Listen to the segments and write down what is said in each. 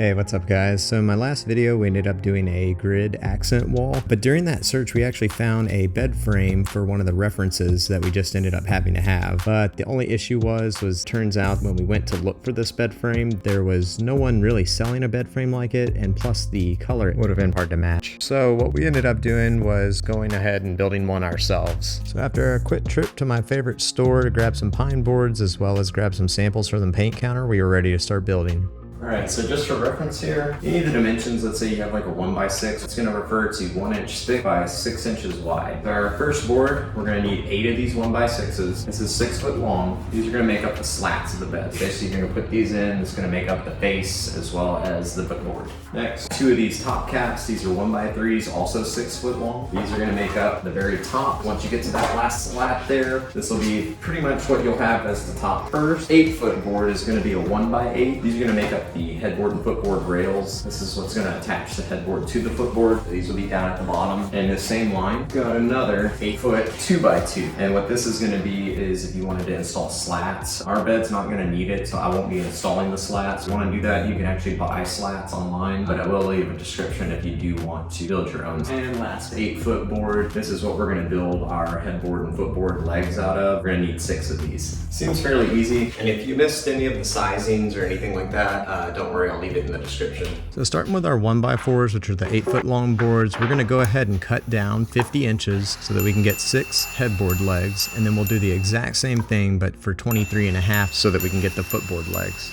Hey, what's up guys? So in my last video we ended up doing a grid accent wall, but during that search we actually found a bed frame for one of the references that we just ended up having to have. But the only issue was turns out when we went to look for this bed frame, there was no one really selling a bed frame like it, and plus the color would have been hard to match. So what we ended up doing was going ahead and building one ourselves. So after a quick trip to my favorite store to grab some pine boards as well as grab some samples for the paint counter, we were ready to start building. Alright, so just for reference here, you need the dimensions. Let's say you have like a 1x6. It's going to refer to 1 inch thick by 6 inches wide. For our first board, we're going to need 8 of these 1x6s. This is 6 foot long. These are going to make up the slats of the bed. Okay, so you're going to put these in. It's going to make up the face as well as the footboard. Next, 2 of these top caps. These are 1x3s, also 6 foot long. These are going to make up the very top. Once you get to that last slat there, this will be pretty much what you'll have as the top. First 8 foot board is going to be a 1x8. These are going to make up the headboard and footboard rails. This is what's going to attach the headboard to the footboard. These will be down at the bottom. And the same line, got another 8 foot 2x2. And what this is going to be is if you wanted to install slats. Our bed's not going to need it, so I won't be installing the slats. If you want to do that, you can actually buy slats online, but I will leave a description if you do want to build your own. And last 8 foot board. This is what we're going to build our headboard and footboard legs out of. We're going to need 6 of these. Seems fairly easy. And if you missed any of the sizings or anything like that, don't worry, I'll leave it in the description. So starting with our 1x4s, which are the 8 foot long boards, we're going to go ahead and cut down 50 inches so that we can get 6 headboard legs, and then we'll do the exact same thing but for 23.5 so that we can get the footboard legs.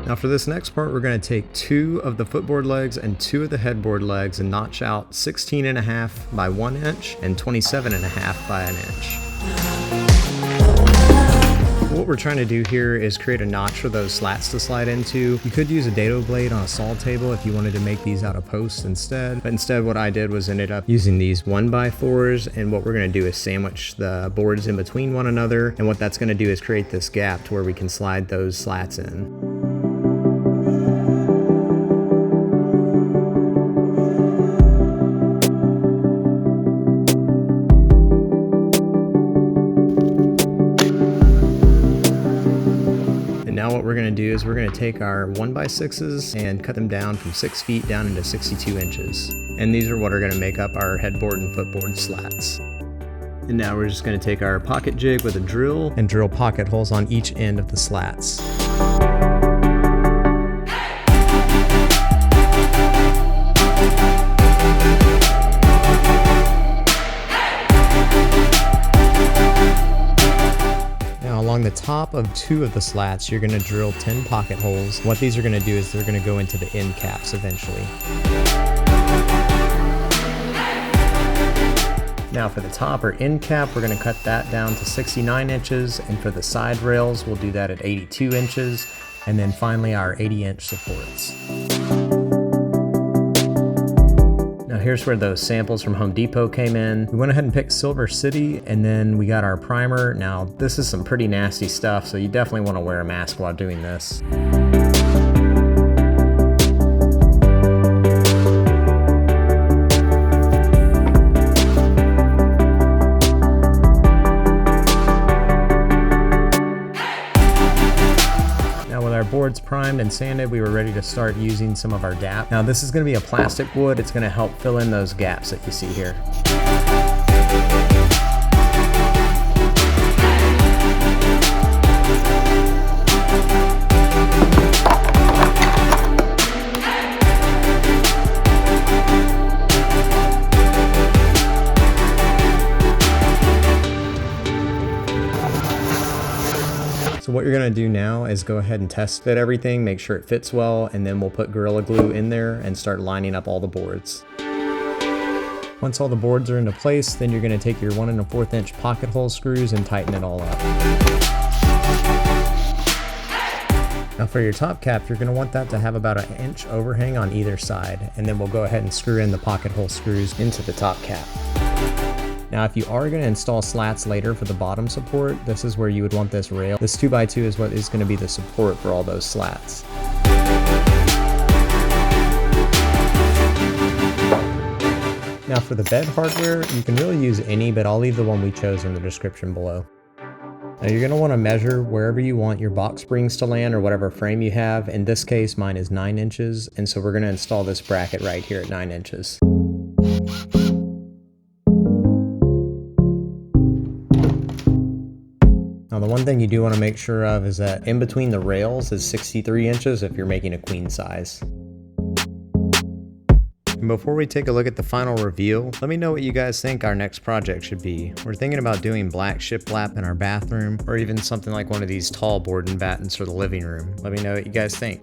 Now for this next part, we're going to take 2 of the footboard legs and 2 of the headboard legs and notch out 16.5 by 1 inch and 27.5 by an inch. What we're trying to do here is create a notch for those slats to slide into. You could use a dado blade on a saw table if you wanted to make these out of posts instead. But instead what I did was ended up using these 1x4s, and what we're going to do is sandwich the boards in between one another, and what that's going to do is create this gap to where we can slide those slats in. Now what we're going to do is we're going to take our 1x6s and cut them down from 6 feet down into 62 inches. And these are what are going to make up our headboard and footboard slats. And now we're just going to take our pocket jig with a drill and drill pocket holes on each end of the slats. Along the top of 2 of the slats, you're going to drill 10 pocket holes. What these are going to do is they're going to go into the end caps eventually. Now for the top or end cap, we're going to cut that down to 69 inches, and for the side rails, we'll do that at 82 inches, and then finally our 80-inch supports. Here's where those samples from Home Depot came in. We went ahead and picked Silver City, and then we got our primer. Now this is some pretty nasty stuff, so you definitely want to wear a mask while doing this. Boards primed and sanded, we were ready to start using some of our DAP. Now this is going to be a plastic wood. It's going to help fill in those gaps that you see here. So what you're going to do now is go ahead and test fit everything, make sure it fits well, and then we'll put Gorilla Glue in there and start lining up all the boards. Once all the boards are into place, then you're going to take your 1 1/4 inch pocket hole screws and tighten it all up. Now for your top cap, you're going to want that to have about 1 inch overhang on either side, and then we'll go ahead and screw in the pocket hole screws into the top cap. Now if you are going to install slats later for the bottom support, this is where you would want this rail. This 2x2 is what is going to be the support for all those slats. Now for the bed hardware, you can really use any, but I'll leave the one we chose in the description below. Now you're going to want to measure wherever you want your box springs to land or whatever frame you have. In this case, mine is 9 inches, and so we're going to install this bracket right here at 9 inches. Now the one thing you do want to make sure of is that in between the rails is 63 inches if you're making a queen size. And before we take a look at the final reveal, let me know what you guys think our next project should be. We're thinking about doing black shiplap in our bathroom, or even something like one of these tall board and battens for the living room. Let me know what you guys think.